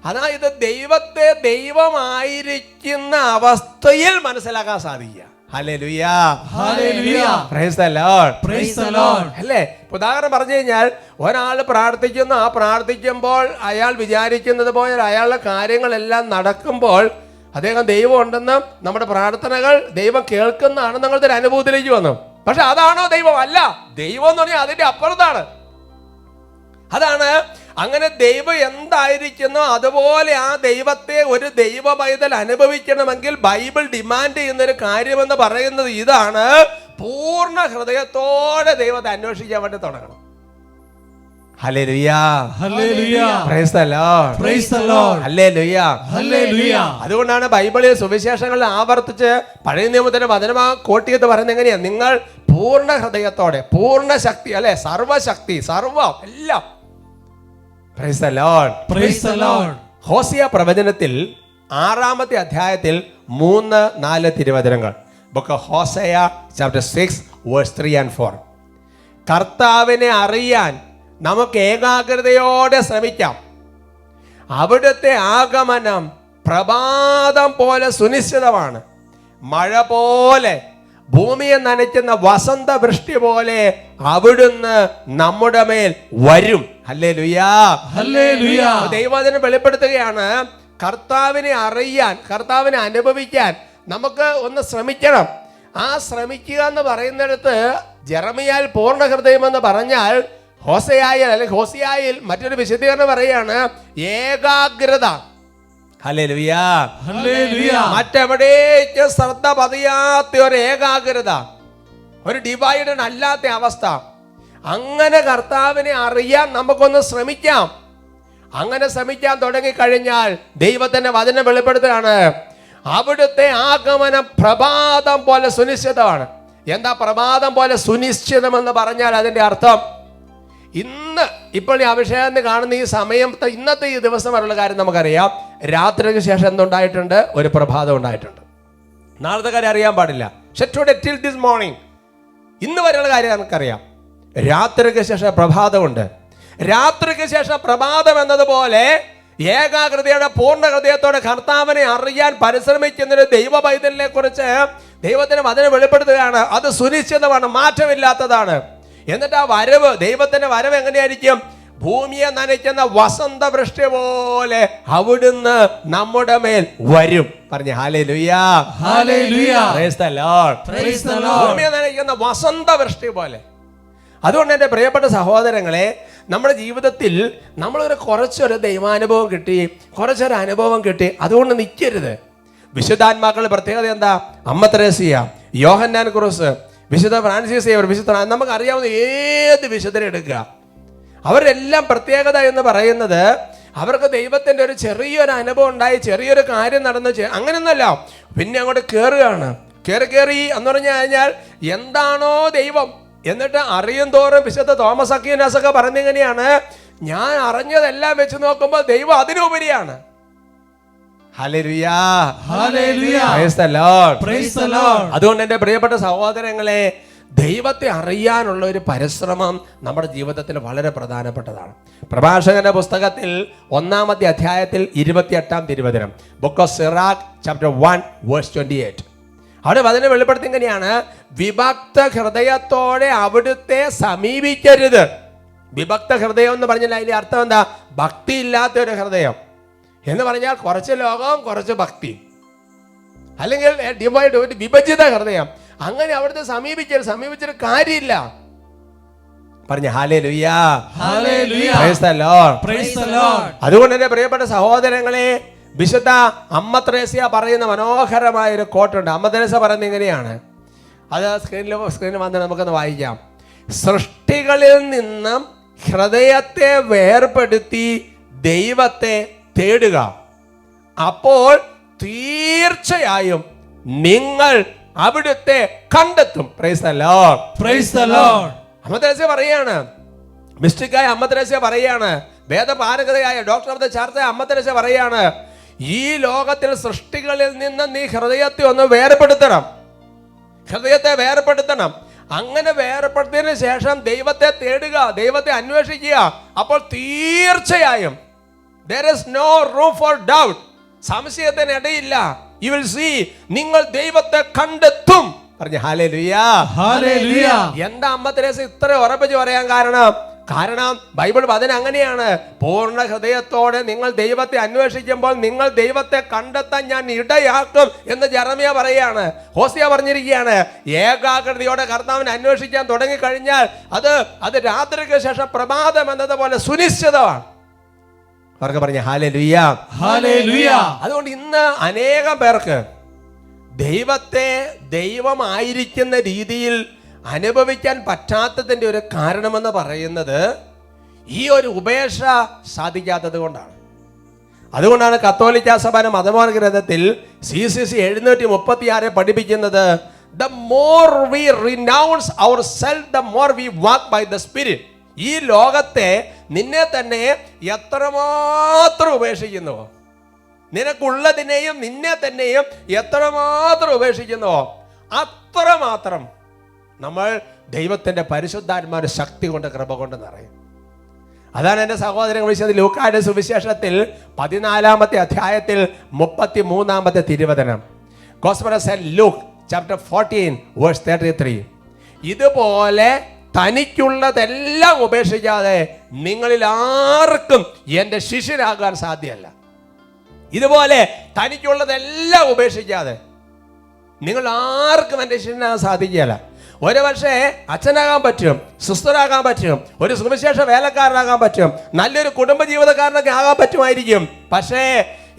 അതായത് ദൈവത്തെ ദൈവമായിരിക്കുന്ന അവസ്ഥയിൽ മനസ്സിലാക്കാൻ സാധിക്കുക. ഹല്ലേലൂയാ. Hallelujah. Price the Lord. Praise the Lord. അല്ലേ? ഉദാഹരണം പറഞ്ഞു കഴിഞ്ഞാൽ, ഒരാൾ പ്രാർത്ഥിക്കുന്നു, ആ പ്രാർത്ഥിക്കുമ്പോൾ അയാൾ വിചാരിക്കുന്നത് പോലെ അയാളുടെ കാര്യങ്ങളെല്ലാം നടക്കുമ്പോൾ അദ്ദേഹം ദൈവം ഉണ്ടെന്നും നമ്മുടെ പ്രാർത്ഥനകൾ ദൈവം കേൾക്കുന്നതാണെന്ന് നിങ്ങളുടെ ഒരു അനുഭവത്തിലേക്ക് വന്നു. പക്ഷെ അതാണോ ദൈവം? അല്ല. ദൈവം എന്ന് പറഞ്ഞാൽ അതിന്റെ അപ്പുറത്താണ്. അതാണ്. അങ്ങനെ ദൈവം എന്തായിരിക്കുന്നോ അതുപോലെ ആ ദൈവത്തെ ഒരു ദൈവ പൈതൽ അനുഭവിക്കണമെങ്കിൽ ബൈബിൾ ഡിമാൻഡ് ചെയ്യുന്ന ഒരു കാര്യമെന്ന് പറയുന്നത് ഇതാണ്: പൂർണ്ണ ഹൃദയത്തോടെ ദൈവത്തെ അന്വേഷിക്കാൻ വേണ്ടി തുടങ്ങണം. ഹല്ലേലൂയാ. Hallelujah. Price the Lord. Praise the Lord. Hallelujah. Hallelujah. അതുകൊണ്ടാണ് ബൈബിളിൽ സുവിശേഷങ്ങളിൽ ആവർത്തിച്ച് പഴയ നിയമത്തിന്റെ വചനമാ കോട്ടിയത് പറയുന്നത് എങ്ങനെയാ? നിങ്ങൾ പൂർണ്ണ ഹൃദയത്തോടെ, പൂർണ്ണ ശക്തി, അല്ലെ, സർവശക്തി, സർവം എല്ലാം. Praise the Lord. Praise the Lord. Hosea പ്രവചനത്തിൽ 6-ാമത്തെ അധ്യായത്തിൽ 3-4 തിരുവചനങ്ങൾ. Book of Hosea chapter 6 verse 3 and 4. കർത്താവിനെ അറിയാൻ നമുക്ക് ഏകാഗ്രതയോടെ ശ്രമിക്കാം. അവിടുത്തെ ആഗമനം പ്രഭാതം പോലെ സുനിശ്ചിതമാണ്. മഴ പോലെ ഭൂമിയെ നനയ്ക്കുന്ന വസന്തവൃഷ്ടി പോലെ അവിടുന്ന് നമ്മുടെ മേൽ വരും. ഹല്ലേലൂയാ, ഹല്ലേലൂയാ. ദൈവവചനം വെളിപ്പെടുത്തുകയാണ്, കർത്താവിനെ അറിയാൻ, കർത്താവിനെ അനുഭവിക്കാൻ നമുക്ക് ഒന്ന് ശ്രമിക്കണം. ആ ശ്രമിക്കുക എന്ന് പറയുന്നിടത്ത് ജെറമിയാൽ പൂർണ്ണ ഹൃദയം എന്ന് പറഞ്ഞാൽ ഹോസയായിൽ അല്ലെങ്കിൽ ഹോസിയായിൽ മറ്റൊരു വിശദീകരണം പറയാണ് ഏകാഗ്രത. ഹല്ലേലൂയാ, ഹല്ലേലൂയാ. മറ്റെവിടേക്ക് ശ്രദ്ധ പതിയാത്ത ഒരു ഏകാഗ്രത, ഒരു ഡിവൈഡഡ് അല്ലാത്ത അവസ്ഥ. അങ്ങനെ കർത്താവിനെ അറിയാൻ നമുക്കൊന്ന് ശ്രമിക്കാം. അങ്ങനെ ശ്രമിക്കാൻ തുടങ്ങിക്കഴിഞ്ഞാൽ ദൈവത്തിന്റെ വചനം വെളിപ്പെടുത്തുകയാണ്, അവിടുത്തെ ആഗമനം പ്രഭാതം പോലെ സുനിശ്ചിതമാണ്. എന്താ പ്രഭാതം പോലെ സുനിശ്ചിതമെന്ന് പറഞ്ഞാൽ അതിന്റെ അർത്ഥം ഇന്ന് ഇപ്പോൾ ഈ അഭിഷേകത്തിന് കാണുന്ന ഈ സമയം, ഇന്നത്തെ ഈ ദിവസം വരെയുള്ള കാര്യം നമുക്കറിയാം. രാത്രിക്ക് ശേഷം എന്തുണ്ടായിട്ടുണ്ട്? ഒരു പ്രഭാതം ഉണ്ടായിട്ടുണ്ട്. നാളത്തെ കാര്യം അറിയാൻ പാടില്ല. പക്ഷെ ടുഡേ ടിൽ ദിസ് മോർണിംഗ്, ഇന്ന് വരെയുള്ള കാര്യം നമുക്കറിയാം. രാത്രിക്ക് ശേഷം പ്രഭാതമുണ്ട്. രാത്രിക്ക് ശേഷം പ്രഭാതം എന്നതുപോലെ ഏകാഗ്രതയുടെ പൂർണ്ണ ഹൃദയത്തോടെ കർത്താവിനെ അറിയാൻ പരിശ്രമിക്കുന്നൊരു ദൈവ പൈതലിനെ കുറിച്ച് ദൈവത്തിന് വചനം വെളിപ്പെടുത്തുകയാണ്. അത് സുനിശ്ചിതമാണ്, മാറ്റമില്ലാത്തതാണ്. എന്നിട്ട് ആ വരവ്, ദൈവത്തിന്റെ വരവ് എങ്ങനെയായിരിക്കും? ഭൂമിയെ നനയ്ക്കുന്ന വസന്തവൃഷ്ടി പോലെ അവിടുന്ന് നമ്മുടെ മേൽ വരും. പറഞ്ഞു hallelujah, hallelujah. Praise the Lord. Praise the Lord. ഭൂമിയെ നനയ്ക്കുന്ന വസന്തവൃഷ്ടി പോലെ. അതുകൊണ്ട് എൻ്റെ പ്രിയപ്പെട്ട സഹോദരങ്ങളെ, നമ്മുടെ ജീവിതത്തിൽ നമ്മളൊരു കുറച്ചൊരു ദൈവാനുഭവം കിട്ടി, കുറച്ചൊരു അനുഭവം കിട്ടി, അതുകൊണ്ട് നിൽക്കരുത്. വിശുദ്ധാത്മാക്കളുടെ പ്രത്യേകത എന്താ? അമ്മ തെരേസ്യ, യോഹന്നാൻ ക്രൂസ്, വിശുദ്ധ ഫ്രാൻസിസ് സേവ്യർ, വിശുദ്ധ, നമുക്ക് അറിയാവുന്ന ഏത് വിശുദ്ധരെ എടുക്കുക, അവരെല്ലാം പ്രത്യേകത എന്ന് പറയുന്നത് അവർക്ക് ദൈവത്തിന്റെ ഒരു ചെറിയൊരു അനുഭവം ഉണ്ടായി, ചെറിയൊരു കാര്യം നടന്ന്, അങ്ങനെയൊന്നുമല്ല, പിന്നെ അങ്ങോട്ട് കയറുകയാണ്. കയറി എന്ന് പറഞ്ഞു കഴിഞ്ഞാൽ എന്താണോ ദൈവം, എന്നിട്ട് അറിയും തോറും വിശുദ്ധ തോമസ് അക്വീനാസ് ഒക്കെ പറഞ്ഞെങ്ങനെയാണ്, ഞാൻ അറിഞ്ഞതെല്ലാം വെച്ച് നോക്കുമ്പോൾ ദൈവം അതിനുപരിയാണ്. Hallelujah, hallelujah. Praise the Lord. Praise the Lord. അതുകൊണ്ട് എൻ്റെ പ്രിയപ്പെട്ട സഹോദരങ്ങളെ, ദൈവത്തെ അറിയാനുള്ള ഒരു പരിശ്രമം നമ്മുടെ ജീവിതത്തിൽ വളരെ പ്രധാനപ്പെട്ടതാണ്. പ്രഭാഷകന്റെ പുസ്തകത്തിൽ 1-ാമത്തെ അധ്യായത്തിൽ 28-ാം തിരുവചനം, book of Sirach chapter 1 verse 28, അവിടെ അതിനെ വെളിപ്പെടുത്തി ഇങ്ങനെയാണ്, വിഭക്ത ഹൃദയത്തോടെ അവിടുത്തെ സമീപിക്കരുത്. വിഭക്ത ഹൃദയം എന്ന് പറഞ്ഞാൽ അതിന്റെ അർത്ഥം എന്താ? ഭക്തി ഇല്ലാത്ത ഒരു ഹൃദയം എന്ന് പറഞ്ഞാൽ കുറച്ച് ലോകം കുറച്ച് ഭക്തി, അല്ലെങ്കിൽ ഡിവൈഡ്, ഒരു വിഭജിത ഹൃദയം. അങ്ങനെ അവിടുത്തെ സമീപിച്ചിട്ട് കാര്യമില്ല. പറഞ്ഞ hallelujah, hallelujah. Praise the Lord. Praise the Lord. അതുകൊണ്ട് എൻ്റെ പ്രിയപ്പെട്ട സഹോദരങ്ങളെ, വിശുദ്ധ അമ്മ ത്രേസ്യ പറയുന്ന മനോഹരമായ ഒരു കോട്ടുണ്ട്. അമ്മ ത്രേസ്യ പറയുന്നത് ഇങ്ങനെയാണ്, അത് സ്ക്രീനിൽ വന്ന് നമുക്കൊന്ന് വായിക്കാം. സൃഷ്ടികളിൽ നിന്നും ഹൃദയത്തെ വേർപെടുത്തി ദൈവത്തെ തേടുക, അപ്പോൾ തീർച്ചയായും നിങ്ങൾ അവിടുത്തെ കണ്ടെത്തും. Price the Lord. Praise the Lord. അമ്മ ത്രേസ്യ പറയാണ്, മിസ്റ്റിക്കായ അമ്മ ത്രേസ്യ പറയാണ്, വേദപാരകതയായ ഡോക്ടർ ഓഫ് ദ ചർച്ച് അമ്മ ത്രേസ്യ പറയാണ്, ഈ ലോകത്തിൽ സൃഷ്ടികളിൽ നിന്ന് നീ ഹൃദയത്തെ ഒന്ന് വേർപെടുത്തണം, ഹൃദയത്തെ വേർപെടുത്തണം. അങ്ങനെ വേർപെടുത്തിയതിനു ശേഷം ദൈവത്തെ തേടുക, ദൈവത്തെ അന്വേഷിക്കുക, അപ്പോൾ തീർച്ചയായും there is no room for doubt, സംശയത്തിന് ഇടയില്ല. You will see, നിങ്ങൾ ദൈവത്തെ കണ്ടെത്തും. പറഞ്ഞു ഹല്ലേലൂയാ, ഹല്ലേലൂയാ. എന്താ അമ്മ ത്രേസ്യ ഇത്ര ഉറപ്പിച്ച് പറയാൻ കാരണം? ബൈബിൾ വചനം അങ്ങനെയാണ്, പൂർണ്ണ ഹൃദയത്തോടെ നിങ്ങൾ ദൈവത്തെ അന്വേഷിക്കുമ്പോൾ നിങ്ങൾ ദൈവത്തെ കണ്ടെത്താൻ ഞാൻ ഇടയാക്കും എന്ന് ജെറമ്യ പറയാണ്. ഹോസിയ പറഞ്ഞിരിക്കുകയാണ്, ഏകാഗ്രതയോടെ കർത്താവിനെ അന്വേഷിക്കാൻ തുടങ്ങിക്കഴിഞ്ഞാൽ അത് രാത്രിക്ക് ശേഷം പ്രഭാതം എന്നതുപോലെ സുനിശ്ചിതമാണ്. അവർക്ക് പറഞ്ഞ ഹല്ലേലൂയാ, ഹല്ലേലൂയാ. അതുകൊണ്ട് ഇന്ന് അനേകം പേർക്ക് ദൈവത്തെ ദൈവമായിരിക്കുന്ന രീതിയിൽ അനുഭവിക്കാൻ പറ്റാത്തതിൻ്റെ ഒരു കാരണമെന്ന് പറയുന്നത് ഈ ഒരു ഉപേക്ഷ സാധിക്കാത്തത് കൊണ്ടാണ്. അതുകൊണ്ടാണ് കത്തോലിക്ക സഭയുടെ മതബോധന ഗ്രന്ഥത്തിൽ CCC 736 പഠിപ്പിക്കുന്നത്, the more we renounce ourselves, the more we walk by the Spirit. ഈ ലോകത്തെ, നിന്നെ തന്നെ എത്രമാത്രം ഉപേക്ഷിക്കുന്നുവോ, നിനക്കുള്ളതിനെയും നിന്നെ തന്നെയും എത്രമാത്രം ഉപേക്ഷിക്കുന്നുവോ അത്രമാത്രം നമ്മൾ ദൈവത്തിൻ്റെ പരിശുദ്ധാത്മാവിന്റെ ശക്തി കൊണ്ട്, കൃപ കൊണ്ട് നിറയും. അതാണ് എൻ്റെ സഹോദരൻ വിളിച്ചത്. ലൂക്കായുടെ സുവിശേഷത്തിൽ 14-ാമത്തെ അധ്യായത്തിൽ 33-ാമത്തെ തിരുവചനം, Gospel of St. Luke chapter 14 verse 33. ഇതുപോലെ തനിക്കുള്ളതെല്ലാം ഉപേക്ഷിക്കാതെ നിങ്ങളിൽ ആർക്കും എൻ്റെ ശിഷ്യനാകാൻ സാധ്യമല്ല. ഇതുപോലെ തനിക്കുള്ളതെല്ലാം ഉപേക്ഷിക്കാതെ നിങ്ങൾ ആർക്കും എൻ്റെ ശിഷ്യനാകാൻ സാധിക്കുകയില്ല. ഒരു പക്ഷേ അച്ഛനാകാൻ പറ്റും, സുസ്ഥരാകാൻ പറ്റും, ഒരു സുവിശേഷ വേലക്കാരനാകാൻ പറ്റും, നല്ലൊരു കുടുംബജീവിതക്കാരനൊക്കെ ആകാൻ പറ്റുമായിരിക്കും. പക്ഷേ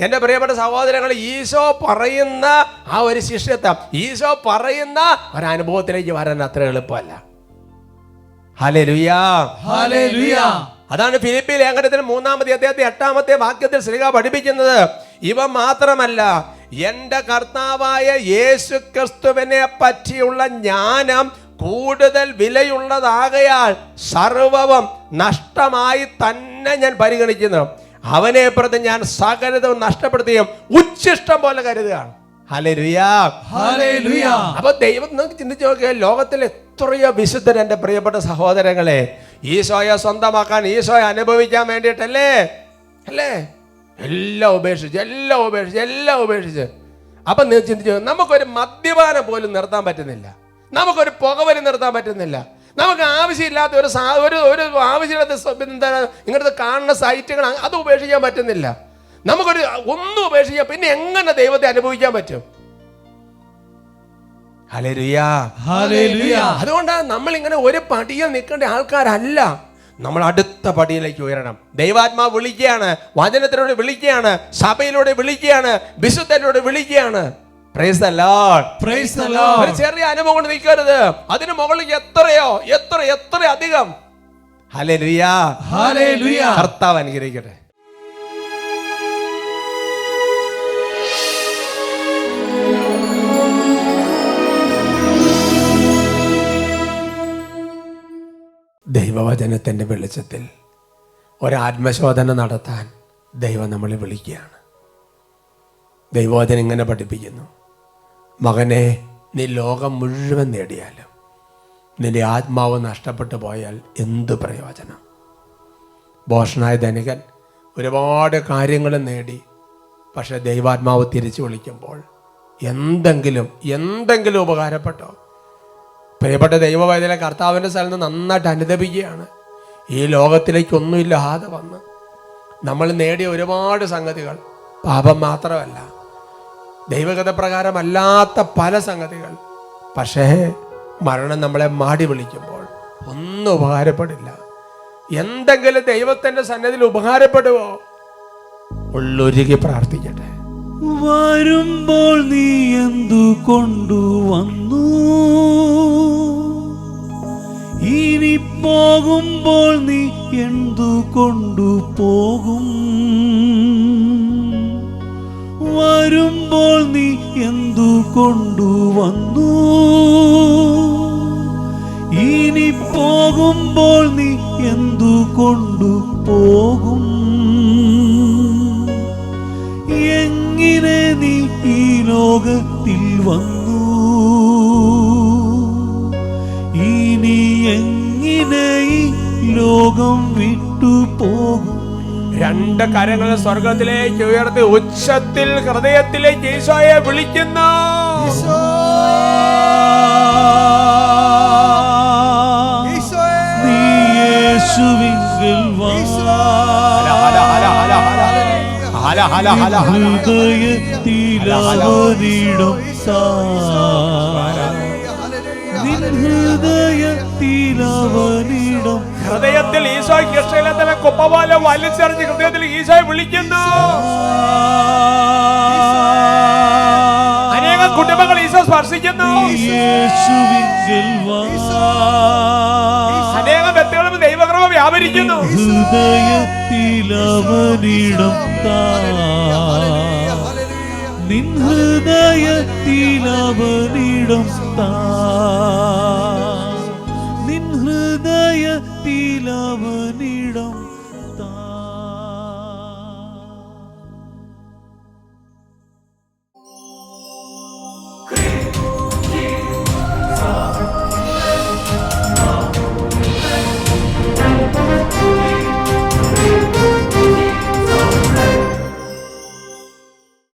എൻ്റെ പ്രിയപ്പെട്ട സഹോദരങ്ങൾ, ഈശോ പറയുന്ന ആ ഒരു ശിഷ്യത്വം, ഈശോ പറയുന്ന ഒരനുഭവത്തിലേക്ക് വരാൻ അത്ര എളുപ്പമല്ല. Hallelujah, hallelujah. അതാണ് ഫിലിപ്പി ലേഖനത്തിന് 3-ാമത്തെ അധ്യായത്തിൽ 8-ാമത്തെ വാക്യത്തിൽ ശ്രീക പഠിപ്പിക്കുന്നത്. ഇവ മാത്രമല്ല, എൻ്റെ കർത്താവായ യേശു ക്രിസ്തുവിനെ പറ്റിയുള്ള ജ്ഞാനം കൂടുതൽ വിലയുള്ളതാകയാൽ സർവവും നഷ്ടമായി തന്നെ ഞാൻ പരിഗണിക്കുന്നു. അവനെ പ്രതി ഞാൻ സകലതും നഷ്ടപ്പെടുത്തുകയും ഉച്ഛിഷ്ടം പോലെ കരുതുകയാണ്. Hallelujah, hallelujah. അപ്പൊ ദൈവം നിങ്ങൾക്ക് ചിന്തിച്ചു നോക്കിയാൽ ലോകത്തിൽ എത്രയോ വിശുദ്ധൻ എൻ്റെ പ്രിയപ്പെട്ട സഹോദരങ്ങളെ ഈശോയെ സ്വന്തമാക്കാൻ, ഈശോയെ അനുഭവിക്കാൻ വേണ്ടിയിട്ടല്ലേ അല്ലേ എല്ലാം ഉപേക്ഷിച്ച്. അപ്പൊ നിങ്ങൾ ചിന്തിച്ചു, നമുക്കൊരു മദ്യപാനം പോലും നിർത്താൻ പറ്റുന്നില്ല, നമുക്കൊരു പുകവലി നിർത്താൻ പറ്റുന്നില്ല, നമുക്ക് ആവശ്യമില്ലാത്ത ഒരു ആവശ്യമില്ലാത്ത ഇങ്ങനത്തെ കാണുന്ന സൈറ്റുകൾ അത് ഉപേക്ഷിക്കാൻ പറ്റുന്നില്ല, നമുക്കൊരു ഒന്നും ഉപേക്ഷിക്കാം. പിന്നെ എങ്ങനെ ദൈവത്തെ അനുഭവിക്കാൻ പറ്റും? Hallelujah, hallelujah. അതുകൊണ്ടാണ് നമ്മൾ ഇങ്ങനെ ഒരു പടിയിൽ നിൽക്കേണ്ട ആൾക്കാരല്ല, നമ്മൾ അടുത്ത പടിയിലേക്ക് ഉയരണം. ദൈവാത്മാവ് വിളിക്കുകയാണ്, വചനത്തിലൂടെ വിളിക്കുകയാണ്, സഭയിലൂടെ വിളിക്കുകയാണ്, വിശുദ്ധരിലൂടെ വിളിക്കുകയാണ്. Price the Lord, praise the Lord. ഒരു ചെറിയ അനുഭവം കൊണ്ട് നിൽക്കരുത്, അതിന് മുകളിൽ എത്ര അധികം. Hallelujah, hallelujah. കർത്താവ് അനുഗ്രഹിക്കട്ടെ. ദൈവവചനത്തിൻ്റെ വെളിച്ചത്തിൽ ഒരാത്മശോധന നടത്താൻ ദൈവം നമ്മളെ വിളിക്കുകയാണ്. ദൈവവചനം ഇങ്ങനെ പഠിപ്പിക്കുന്നു, മകനെ, നീ ലോകം മുഴുവൻ നേടിയാലും നിന്റെ ആത്മാവ് നഷ്ടപ്പെട്ടു പോയാൽ എന്ത് പ്രയോജനം? ഭോഷനായ ധനികൻ ഒരുപാട് കാര്യങ്ങൾ നേടി, പക്ഷെ ദൈവാത്മാവ് തിരിച്ചു വിളിക്കുമ്പോൾ എന്തെങ്കിലും ഉപകാരപ്പെട്ടോ? പ്രിയപ്പെട്ട ദൈവവൈദ്യരെ കർത്താവിൻ്റെ സ്ഥലത്ത് നന്നായിട്ട് അനുദപിക്കുകയാണ്. ഈ ലോകത്തിലേക്കൊന്നുമില്ലാതെ വന്ന് നമ്മൾ നേടിയ ഒരുപാട് സംഗതികൾ, പാപം മാത്രമല്ല, ദൈവഗത പ്രകാരമല്ലാത്ത പല സംഗതികൾ, പക്ഷേ മരണം നമ്മളെ മാടി വിളിക്കുമ്പോൾ ഒന്നും ഉപകാരപ്പെടില്ല. എന്തെങ്കിലും ദൈവത്തിൻ്റെ സന്നിധിയിൽ ഉപകാരപ്പെടുവോ? ഉള്ളൊരുകി പ്രാർത്ഥിക്കട്ടെ. വരുമ്പോൾ നീ എന്തു കൊണ്ടുവന്നു, ഇനി പോകുമ്പോൾ നീ എന്തു കൊണ്ടുപോകും? വരുമ്പോൾ നീ എന്തു കൊണ്ടുവന്നു, ഇനി പോകുമ്പോൾ നീ എന്തു കൊണ്ടുപോകും? എങ്ങനെ നീ ഈ ലോകത്തിൽ വന്നു, ഇനി എങ്ങനെ ഈ ലോകം വിട്ടുപോകും? രണ്ട് കരങ്ങൾ സ്വർഗത്തിലേക്ക് ഉയർത്തി ഉച്ചത്തിൽ ഹൃദയത്തിലേക്ക് ഈശോയെ വിളിക്കുന്നു. നീ യേശുവിങ്കൽ വാ, ഹൃദയത്തിലവനിടം താ, നിൻ ഹൃദയത്തിലവനിടം. ഹൃദയത്തിൽ ഈശോയ്ക്ക് ഇഷ്ടമില്ലാത്ത കുപ്പ പോലെ വലിച്ചെറിഞ്ഞ് ഹൃദയത്തിൽ ഈശോയെ വിളിക്കുന്നു. അനേകം കുടുംബങ്ങൾ ഈശോ സ്പർശിക്കുന്നു. യേശുവിങ്കൽ വാ, അനേകം വ്യക്തികളും ദൈവകൃപ വ്യാപരിക്കുന്നു. ഹൃദയത്തിലവനിടം താ, നിൻ ഹൃദയത്തിലവനിടം താ, നിൻ ഹൃദയത്തിലവനിടം